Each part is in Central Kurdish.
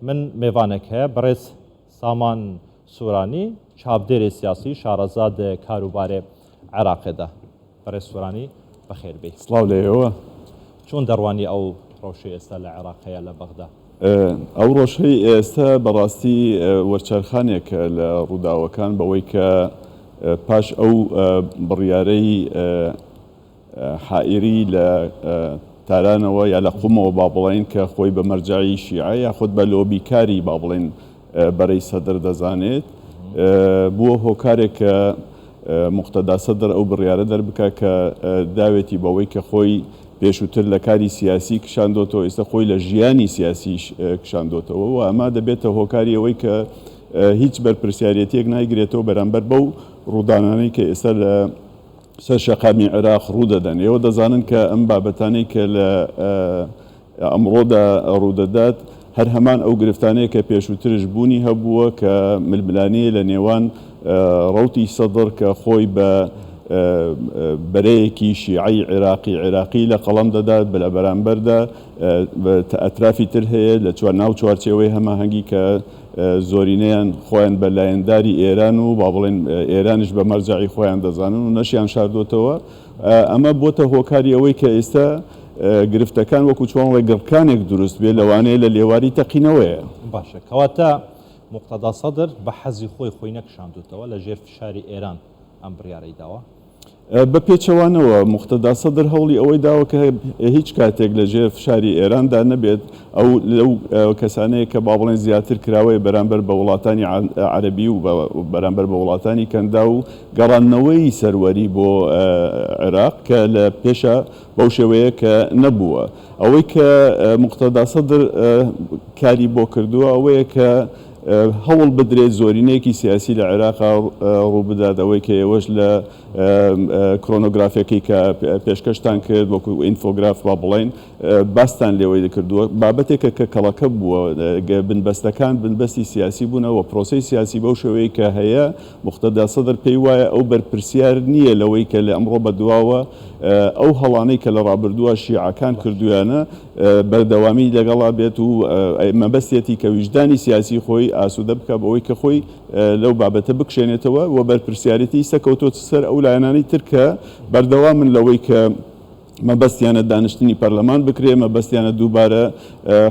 من میوانێک هەیە بەڕێز سامان سوورانی چاودێری سیاسی شارەزاد کاروبارێ عێراقێدا. بەڕێز سوورانی بەخێربێ. سڵاو لێەوە. چۆن دەڕوانی ئەو ڕۆژەی ئێستا لە عێراقەیە لە بەغدا؟ ئەو ڕۆژەی ئێستا بەڕاستی وەرچارخانێک لە ڕووداوەکان بەوەی کە پاش ئەو بڕیارەی حائیری لە تارانەوە یا لە قومەوە با بڵێن کە خۆی بە مەرجعی شیعە یاخود بە لۆبیکاری با بڵێن بەرەی سەدر دەزانێت بووە هۆکارێک کە مقتەدا سەدر ئەو بڕیارە دەربکە کە داوێتی بەوەی کە خۆی پێشووتر لە کاری سیاسی کشاندۆتەوە ئێستا خۆی لە ژیانی سیاسیش کشاندۆتەوە و ئەمە دەبێتە هۆکاری ئەوەی کە هیچ بەرپرسیارەتێک نایگرێتەوە بەرامبەر بەو ڕوودانانەی کە ئێستا لە سەر شەقامی عێراق ڕوودەدەن. ئێوە دەزانن کە ئەم بابەتانەی کە لە ئەمڕۆدا ڕوودەدات هەر هەمان ئەو گرفتانەیە کە پێشووترش بوونی هەبووە کە ململانەیە لە نێوان ڕەوتی سەدر کە خۆی بە بەرەیەکی شیعی عێراقی لە قەڵەم دەدات لە بەرامبەردا ئەترافی تر هەیە لە ناو چوارچێوەی هەماهەنگی کە زۆرینەیان خۆیان بە لایەنداری ئێران و با بڵێن ئێرانش بە مەرجعی خۆیان دەزانن و نەشیان شاردۆتەوە. ئەمە بۆتە هۆکاری ئەوەی کە ئێستا گرفتەکان وەکو چۆن ڕێگرکانێک دروست بێ لەوانەیە لە لێواری تەقینەوەیە. باشە کەواتە مقتەدا سەدر بە حەزی خۆی نەکشاندوتەوە لە ژێر فشاری ئێران ئەم بڕیارەی داوە؟ بە پێچەوانەوە مقتەدا سەدر هەوڵی ئەوەی داوە کە هیچ کاتێک لە ژێر فشاری ئێراندا نەبێت ئەو لەو کەسانەیە کە با بڵێن زیاتر کراوەیە بەرامبەر بە وڵاتانی عەرەبی و بەرامبەر بە وڵاتانی کەندا و گەڕانەوەی سەروەری بۆ عێراق کە لە پێشە بەو شێوەیە کە نەبووە. ئەوەی کە مقتەدا سەدر کاری بۆ کردووە ئەوەیە کە هەوڵ بدرێت زۆرینەیەکی سیاسی لە عێراقا ڕوو بدات ئەوەی کە ئێوەش لە کرۆنۆگرافیەکەی کە پێشکەشتان کرد وەکو ئینفۆگراف با بڵێن باستان لێوەی کردووە بابەتێکە کە کەڵەکە بووە بنبەستەکان بنبەستی سیاسی بوونەوە پرۆسی سیاسی بەو شێوەیە کە هەیە مقتەدا سەدر پێی وایە ئەو بەرپرسیار نییە لەوەی کە لە ئەمڕۆ بەدواوە ئەو هەڵانەی کە لە ڕابردووە شیعەکان کردویانە بەردەوامی لەگەڵا بێت و مەبەستێتی کە ویژدانی سیاسی خۆی ئاسوودە بکە بەوەی کە خۆی لەو بابەتە بکشێنێتەوە و بەرپرسیارەتی سەکەوتۆ سەر ئەو لایەنانی تر کە بەردەوام من لەوەی کە مەبەستیانە دانیشتنی پەرلەمان بکرێ مەبەستیانە دووبارە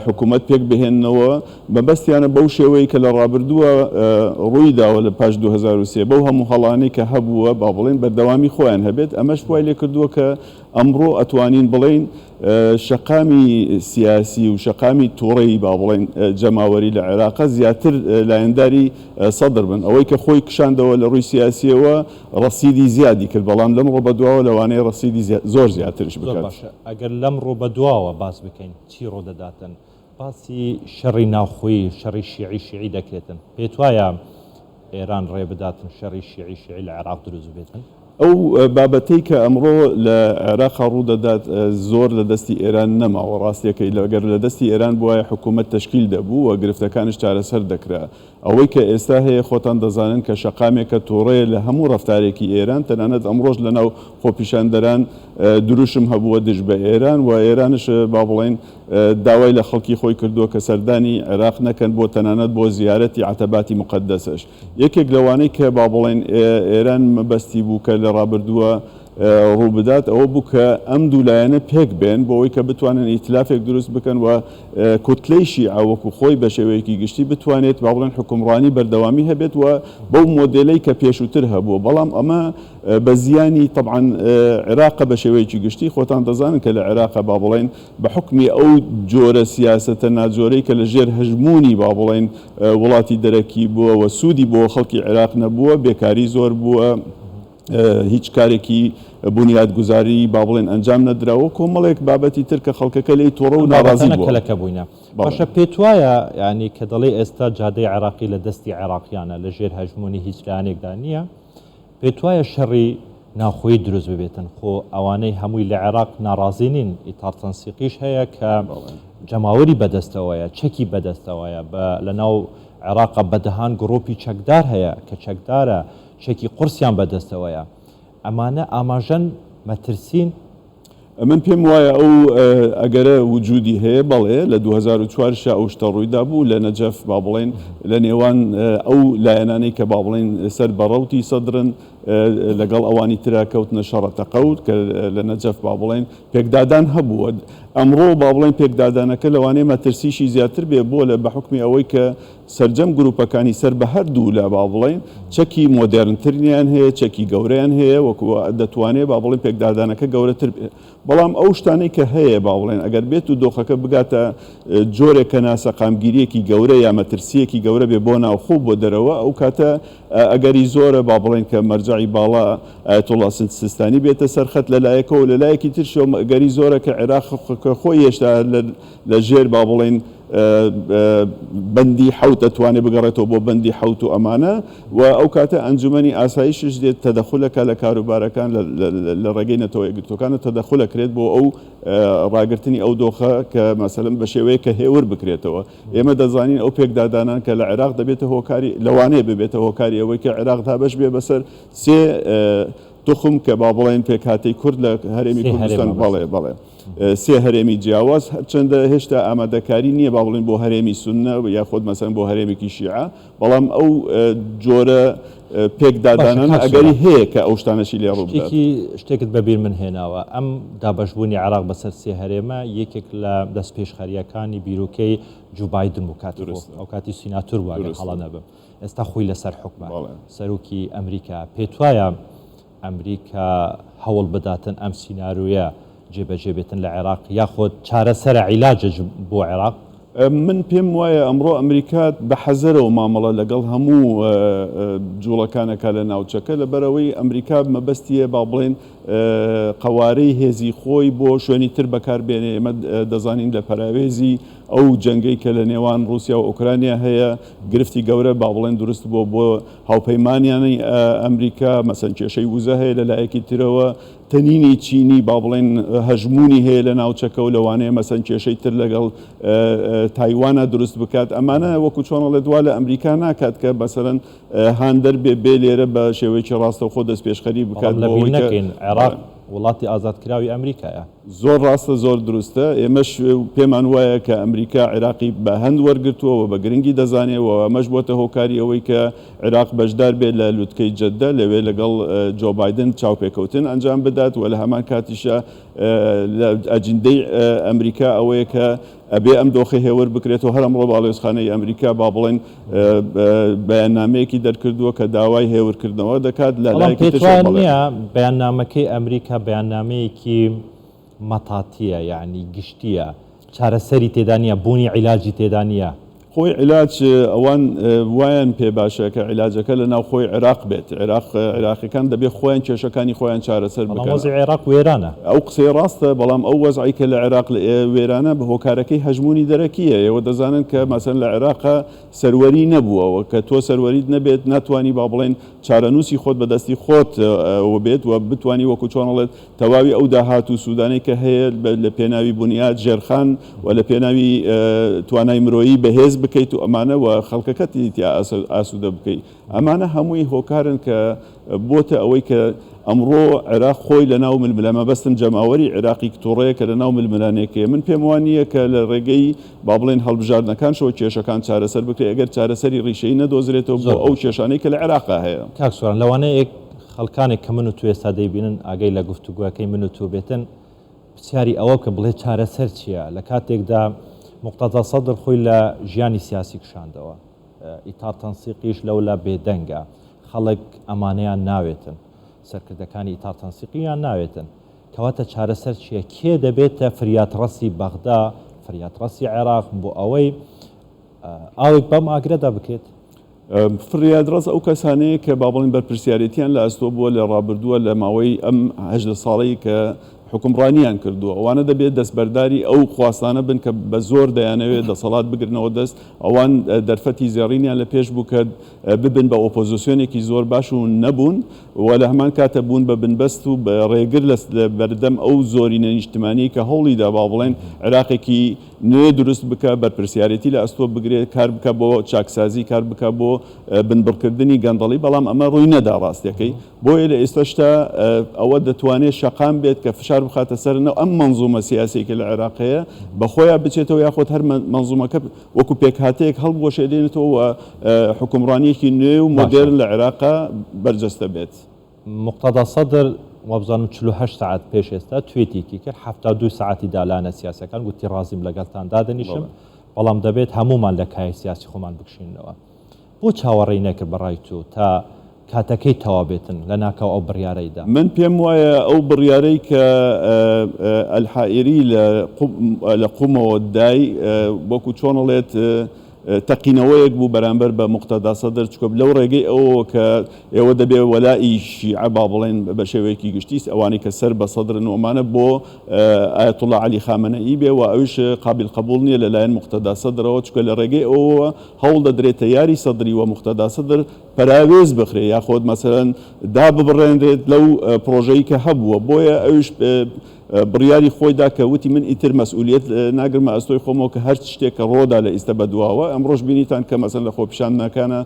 حکوومەت پێک بهێننەوە مەبەستیانە بەو شێوەیە کە لە ڕابردووە ڕوویداوە لە پاش 2023 بەو هەموو هەڵانەی کە هەبووە با بڵێن بەردەوامی خۆیان هەبێت ئەمەش وای لێ کردووە کە ئەمڕۆ ئەتوانین بڵێن شەقامی سیاسی و شەقامی تووڕەی با بڵێن جەماوەری لە عێراقا زیاتر لایەنداری سەدر بن ئەوەی کە خۆی کشاندەوە لە ڕووی سیاسیەوە ڕەسیدی زیادی کرد بەڵام لەمڕۆ بەدواوە لەوانەیە ڕەسیدی زۆر زیاترش بکات. ئەگەر لەمڕۆ بەدواوە باس بکەین چی ڕۆدەداتن باسی شەڕی ناوخۆیی شەڕی شیعی دەکرێتن پێت وایە ئێران ڕێ بداتن شەڕی شیعی لە عێراق دروست بێتن؟ ئەو بابەتەی کە ئەمڕۆ لە عێراقا ڕوودەدات زۆر لە دەستی ئێران نەماوە ڕاستیەکەی لەگەر لە دەستی ئێران بووایە حکوومەت تەشکیل دەبوو و گرفتەکانش چارەسەر دەکرا. ئەوەی کە ئێستا هەیە خۆتان دەزانن کە شەقامێکە تووڕەیە لە هەموو ڕەفتارێکی ئێران تەنانەت ئەمڕۆژ لەناو خۆپیشاندەران دروشم هەبووە دژ بە ئێران و ئێرانش با بڵێن داوای لە خەڵکی خۆی کردووە کە سەردانی عێراق نەکەن بۆ تەنانەت بۆ زیارەتی عەتەباتی مقەدەسەش. یەکێک لەوانەی کە با بڵێن ئێران مەبەستی بوو کە لە ڕابردووە ڕوو بدات ئەوە بوو کە ئەم دوولایەنە پێک بێن بۆ ئەوەی کە بتوانن ئیتلافێک دروست بکەن و کوتلەی شیعە وەکو خۆی بە شێوەیەکی گشتی بتوانێت با بڵێن حکومڕانی بەردەوامی هەبێت و بەو مۆدێلەی کە پێشووتر هەبووە بەڵام ئەمە بە زیانی طبعا عێراقە بە شێوەیەکی گشتی خۆتان دەزانن کە لە عێراقە با بڵێن بە حکمی ئەو جۆرە سیاسەتە ناجۆرەی کە لە ژێر هەژمونی با بڵێن وڵاتی دەرەکی بووە و سوودی بۆ خەڵکی عێراق نەبووە بێکاری زۆر بووە هیچ کارێکی بنیادگوزاری با بڵێن ئەنجام نەدراوە کۆمەڵێک بابەتی تر کە خەڵکەکە لی تۆڕە و ناڕازی بووەکە بووینە. باشە پێت وایە ینی کە دەڵێ ئێستا جادەی عێراقی لە دەستی عێراقیانە لە ژێر هەژمونی هیچ لایەنێکدا نییە پێت وایە شەڕی ناوخۆیی دروست ببێتن خۆ ئەوانەی هەمووی لە عێراق ناڕازی نین ئیتار تەنسیقیش هەیە کە جەماوەری بەدەستەوەیە چەکی بەدەستەوەیە لە ناو عێراقا بەدەهان گڕۆپی چەکدار هەیە کە چەکدارە چەکی قورسیان بەدەستەوەیە ئەمانە ئاماژەن مەترسین من پێم وایە ئەو ئەگەرە وجودی هەیە بەڵێ لە 2004 ئەو شتە ڕوویدا بوو لە نەجەف با بڵێن لە نێوان ئەو لایەنانەی کە با بڵێن سەر بەڕەوتی سەدرن لەگەڵ ئەوانی ترا کەوتنە شەڕەتە قەوت کە لە نەجەف با بڵێن پێکدادان هەبووە. ئەمڕۆ با بڵێن پێکدادانەکە لەوانەیە مەترسیشی زیاتر بێ بۆ لە بە حکمی ئەوەی کە سەرجەم گروپەکانی سەر بە هەردوو لە با بڵێن چەکی مۆدێرنترینیان هەیە چەکی گەورەیان هەیە وەکو دەتوانێت با بڵێن پێکدادانەکە گەورەتر بێ. بەڵام ئەو شتانەی کە هەیە با بڵێن ئەگەر بێت و دۆخەکە بگاتە جۆرێکە ناسەقامگیریەکی گەورە یا مەترسیەکی گەورە بێ بۆ ناوخۆ بۆ دەرەوە ئەو کاتە ئەگەری زۆرە با بڵێن کە مەرجعی باڵا ئایەتوڵا سیستانی بێتە سەرخەت لەلایەکەوە لەلایەکی ترشەوە ئەگەری زۆرە کە عێراق خۆی هێشتا لە ژێر با بڵێن بەندی حەوت دەتوانێت بگەڕێتەوە بۆ بەندی حەوت و ئەمانە و ئەو کاتە ئەنجومەنی ئاسایشش دێت تەدەخولەکە لە کاروبارەکان لە ڕێگەی نەتەوە یەکگرتوەکانە تەدەخولەکرێت بۆ ئەو ڕاگررتنی ئەو دۆخە کە مەسەلەن بە شێوەیە کە هێور بکرێتەوە. ئێمە دەزانین ئەو پێکدادانان کە لە عێراق دەبێتە هۆکاری لەوانەیە ببێتە هۆکاری ئەوەی کە عێراق دابش بێ بەسەر سێ تخم کە با بڵێن پێکهاتەی کورد لە هەرێمی کوردستان بەڵێ سێ هەرێمی جیاواز هەرچەندە هێشتا ئامادەکاری نییە با بڵێن بۆ هەرێمی سونە یا خۆت مەسەن بۆ هەرێمێکی شیعە بەڵام ئەو جۆرە پێکدادانان ئەگەری هەیە کە ئەو شتانەشی لێ ڕوو شتێکت بەبیر من هێناوە ئەم دابەشبوونی عێراق بەسەر سێ هەرێمە یەکێک لە دەست پێشخەریەکانی بیرۆکەی جو باید بوو ئەو کاتی سیناتور بووە هەڵا نەبم ئێستا خۆی لەسەر حکومە سەرۆکی ئەمریکا پێت وایە ئەمریکا هەوڵ بداتن ئەم سینارویە جێبەجێ بێتن لە عێراق یاخۆت چارەسەرە عیلاجە بۆ عێراق؟ من پێم وایە ئەمڕۆ ئەمریکا بە حەزەرەوە مامەڵە لەگەڵ هەموو جوڵەکانەکە لە ناوچەکە لەبەرەوەی ئەمریکا مەبەستیە با بڵێن قەوارەی هێزی خۆی بۆ شوێنی تر بەکاربێنێ. ئێمە دەزانین لە پەراوێزی ئەو جەنگەی کە لە نێوان رووسیا و ئوکرانیا هەیە گرفتی گەورە با بڵێن دروست بۆ هاوپەیمانیانی ئەمریکا مەسەن کێشەی وزە هەیە لەلایەکی ترەوە تەنینی چینی با بڵێن هەژمونی هەیە لە ناوچەکە و لەوانەیە مەسەن کێشەی تر لەگەڵ تایوانە دروست بکات. ئەمانە وەکو چۆنەڵێ دوا لە ئەمریکا ناکات کە بەسەرەن هاندەر بێ لێرە بە شێوەیەکی ڕاستەوخۆ دەست پێشخەری بکات عێراق وڵاتی ئازادکراوی ئەمریکایە. زۆر ڕاستە زۆر دروستە. ئێمەش پێمان وایە کە ئەمریکا عێراقی بە هەند وەرگرتووە بە گرنگی دەزانێەوە ئەمەش بۆتە هۆکاری ئەوەی کە عێراق بەشدار بێت لە لوتکەی جەددە لەوێ لەگەڵ جۆ بایدن چاوپێکەوتن ئەنجام بدات و لە هەمان کاتیشە ئەجندەی ئەمریکا ئەوەیە کە ئەبێ ئەم دۆخی هێور بکرێتەوە هەر ئەمڕۆ باڵێزخانەی ئەمریکا با بڵێن بەیاننامەیەکی دەرکردووە کە داوای هێورکردنەوە دەکات لە لایەکی نییە بەیاننامەکەی ئەمریکا بەیاننامەیەکی مەتاتیە یعنی گشتیە چارەسەری تێدا نیە بوونی عیلاجی تێدا نیە. خۆی عیلاج ئەوان وایان پێ باشە کە عیلاجەکە لە ناو خۆی عێراق بێت. عێراقیەکان دەبێت خۆیان کێشەکانی خۆیان چارەسەر بکەن. عێراق وێرانە ئەو قسەی ڕاستە بەڵام ئەو وەزعی کە لە عێراق وێرانە بە هۆکارەکەی هەژمونی دەرەکیە. ئێوە دەزانن کە مەسەن لە عێراقا سەروەری نەبووەوە کە تۆ سەروەریت نەبێت ناتوانانی با بڵێن چارەنووسی خۆت بەدەستی خۆت بێت و بتانی وەکو چۆنەڵێت تەواوی ئەو داهات و سوودانەی کە هەیە لە پێناوی بنیاد ژێرخان و لە پێناوی توانای مرۆیی بەهێز بکەیت و ئەمانە و خەڵکەکەتی تیا ئاسوودە بکەیت. ئەمانە هەمووی هۆکارن کە بۆتە ئەوەی کە ئەمڕۆ عێراق خۆی لە ناو ململە مەبەستم جەماوەری عێراقی کتۆڕەیە کە لە ناو ململانێکەیە. من پێم وانە کە لە ڕێگەی با بڵێن هەڵبژاردنەکان شەوە کێشەکان چارەسەر بکرێت ئەگەر چارەسەری ڕیشەی نەدۆزرێتەوە بۆ ئەو کێشانەی کە لە عێراقا هەیە. کاکسوان لەوانەیە خەڵکانێک کە من و تو ئێستا دەیبینن ئاگەی لە گفتوگوەکەی من و تو بێتن پرسیاری ئەوە کە بڵێ چارەسەر چییە لە کاتێکدا مقتەدا سەدر خۆی لە ژیانی سیاسی کشاندەوە ئیتار تەنسیقیش لەولا بێدەنگە خەڵک ئەمانەیان ناوێتن سەرکردەکانی ئیتار تەنسیقییان ناوێتن کەواتە چارەسەر چییە کێ دەبێتە فریاتڕەسی بەغدا فریاتڕەسی عێراق بۆ ئەوەی ئاوێک بەم ئاگرەدا بکێت. فریادڕەس ئەو کەسانەیە کە با بڵێن بەرپرسیارەتیان لە ئەستۆ بووە لە ڕابردووە لە ماوەی ئەم 18 ساڵەی کە حکومڕانیان کردووە ئەوانە دەبێت دەستبەرداری ئەو خواستانە بن کە بە زۆر دەیانەوێت دەسەڵات بگرنەوە دەست ئەوان دەرفەتی زێڕینیان لە پێش بوو کە ببن بە ئۆپۆزیسیۆنێکی زۆر باش و نەبوون و لە هەمان کاتە بوون بە بنبەست و بە ڕێگر لە بەردەم ئەو زۆرینە نیشتمانی کە هەوڵیدا با بڵێن عێراقێکی نوێ دروست بکە بەرپرسیارەتی لە ئەستۆ بگرێت کار بکە بۆ چاکسازی کار بکە بۆ بنبڕکردنی گەندەڵی بەڵام ئەمە ڕووی نەدا ڕاستیەکەی بۆیە لە ئێستاشتا ئەوە دەتوانێت شەقام بێت کە فشار بخاتە سەرنەوە ئەم منزومە سیاسێکە لە عێراقەیە بەخۆیان بچێتەوە یاخۆت هەر منزومەکە وەکو پێکهاتەیە هەڵبوەشێدێنێتەوە حکومڕانیەکی نوێ و مۆدێرن لە عێراقا بەرجەستە بێت. مقتەدا سەدر وابزانم 48 ساعت پێش ئێستا توێتێکی کرد 72 ساعتی دالانە سیاسەکان گوتی ڕازیم لەگەڵتان دادەنیشم بەڵام دەبێت هەمومان لە کای سیاسی خۆمان بکشینەوە. بۆ چاوەڕێی نەکرد بەڕای تو تا کاتەکەی تەوابێتن لە ناکاو ئەو بڕیارەیدا؟ من پێم وایە ئەو بڕیارەی کە ئەلحائیری لە قومەوە دای وەکو چۆنەڵێت تەقینەوەیەک بوو بەرامبەر بە مقتەدا سەدر چکۆ لەو ڕێگەی ئەوە کە ئێوە دەبێ وەلای شیعە با بڵێن بە شێوەیەکی گشتی ئەوانی کە سەر بە سەدرن ومانە بۆ ئایەتوڵا عەلی خامنەئی بێ و ئەویش قابل قبول نییە لەلایەن مقتەدا سەدرەوە چکە لە ڕێگەی ئەوە هەوڵ دەدرێتە یاری سەدری و مقتەدا سەدر پەراوێز بخرێ یاخۆت مەسەرەن دا ببڕێنرێت لەو پرۆژەی کە هەبووە بۆیە ئەویش بڕیاری خۆیدا کە وتی من ئیتر مەسئولیت ناگرمە ئەستۆی خۆمەوە کە هەر شتێکە ڕۆدا لە ئیستە بەدواوە ئەمڕۆژ بینیتان کە مەسەن لە خۆپیشاندنەکانە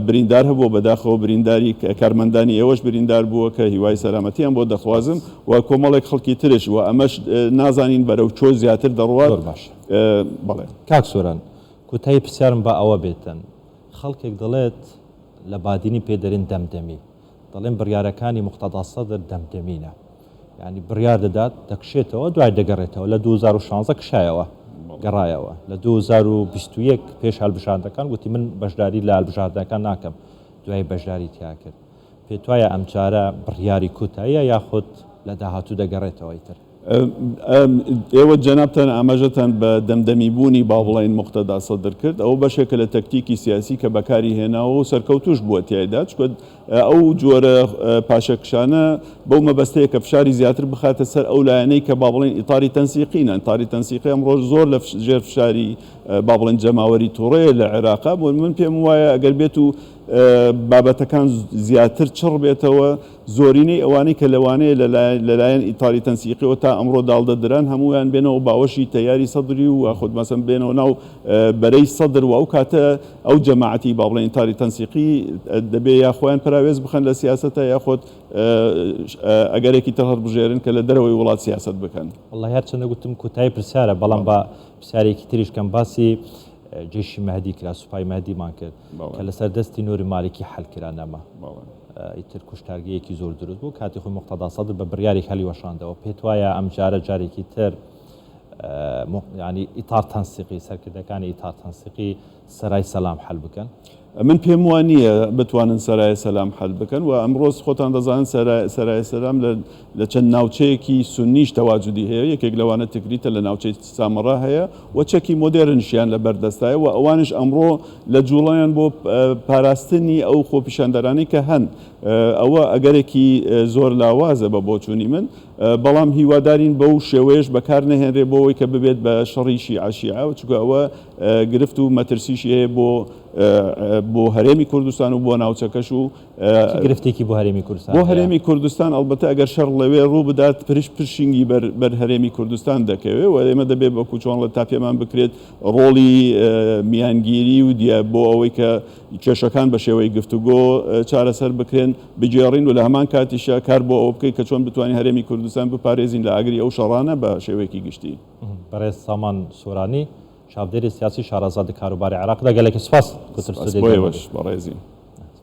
بریندار هەبوو بەداخەوە برینداری کارمەندانی ئێوەش بریندار بووە کە هیوای سەلامەتیان بۆ دەخوازم و کۆمەڵێک خەڵکی ترش و ئەمەش نازانین بەرەو چۆ زیاتر دەڕوات. بەڵێ کاک سۆران کوتایی پرسیارم بە ئەوە بێتن خەڵکێک دەڵێت لە بادینی پێدەرین دەمدەمی دەڵێن بڕیارەکانی مقتەدا سەدر دەمدەمینە ینی بڕیار دەدات دەکشێتەوە دوای دەگەڕێتەوە لە 2016 کشایەوە گەڕایەوە لە 2021 پێش هەڵبژاردنەکان گوتی من بەشداری لە هەڵبژاردنەکان ناکەم دوای بەشداری تیا کرد. پێت وایە ئەم چارە بڕیاری کوتاییە یاخود لە داهاتوو دەگەڕێتەوە ئیتر؟ ئێوە جەنابتان ئاماژەتان بە دەمدەمیبوونی با بڵێن مقتەدا سەدر کرد ئەو بەشێکە لە تەکتیکی سیاسی کە بەکاری هێناوە و سەرکەوتوش بووە تایدا چکە ئەو جۆرە پاشەکشانە بەو مەبەستەیە کە فشاری زیاتر بخاتە سەر ئەو لایەنەی کە با بڵێن ئیتاری تەنسیقینە ئیتاری تەنسیقی ئەمڕۆ زۆر لە ژێر فشاری با بڵێن جەماوەری تووڕەیە لە عێراقا بۆ من پێم وایە ئەگەر بێت و بابەتەکان زیاتر چڕ بێتەوە زۆرینەی ئەوانەی کە لەوانەیە لەلایەن ئیتاری تەنسیقیەوە تا ئەمڕۆ داڵدەدران هەمویان بێنەوە باوەشی تەیاری سەدری و خۆت مەسەن بێنەوە ناو بەرەی سەدر و ئەو کاتە ئەو جەماعەتی با بڵێن ئیتاری تەنسیقی دەبێ یاخۆیان پراوێز بخەن لە سیاسەتە یاخۆت ئەگەرێکی تر هەڵبژێرن کە لە دەرەوەی وڵات سیاست بکەن. وەڵڵی هەرچەندە گوتم کوتایی پرسیارە بەڵام بە پرسیارێکی تریشکەم باسی جێشی مەهدی کرا سوپای مەهدیمان کرد کە لەسەر دەستی نووری مالکی حەلکرا نەما ئیتر کوشتارگەیەکی زۆر دروست بوو کاتی خۆی مقتەدا سەدر بە بڕیارێک هەلی وەشاندەوە. پێت وایە ئەم جارە جارێکی تر ینی ئیتار تەنسیقی سەرکردەکانی ئیتار تەنسیقی سەرای سەلام حەل بکەن؟ من پێم وانە بتوانن سەرای سەلام حەل بکەن و ئەمڕۆز خۆتان دەزانن سەرای سەلام لە چەند ناوچەیەکی سونیش تەواجودی هەیە یەکێک لەوانە تکریتە لە ناوچەی سامەڕا هەیە و چەکی مۆدێرنشیان لە بەردەستایە و ئەوانش ئەمڕۆ لە جوڵیان بۆ پاراستنی ئەو خۆپیشاندەرانی کە هەن ئەوە ئەگەرێکی زۆر لاوازە بە بۆچوونی من بەڵام هیوادارین بەو شێوەیەش بەکار نەهێنرێ بۆەوەی کە ببێت بە شەڕیشی عشیعە و چکە ئەوە گرفت و مەترسیشی هەیە بۆ هەرێمی کوردستان و بۆ ناوچەکەش و گرفتێکی بۆ هەرێمی کوردستان بۆ هەرێمی کوردستان ئەلبەتە ئەگەر شەڕ لەوێ ڕوو بدات پرشنگی بەر هەرێمی کوردستان دەکەوێت و ئێمە دەبێت بە کوچۆن لە تا پێمان بکرێت ڕۆڵی میانگیری و دیە بۆ ئەوەی کە کێشەکان بە شێوەی گفتوگۆ چارەسەر بکرێن بجێڕین و لە هەمان کاتیشە کار بۆ ئەوە بکەیت کە چۆن بتوانین هەرێمی کوردستان بپارێزین لە ئاگری ئەو شەڕانە بە شێوەیەکی گشتی. بەڕێز سامان سۆرانی چاودێری سیاسی شارەزاد کاروباری عێراق لەگەلێکی سپاس بەڕێزی.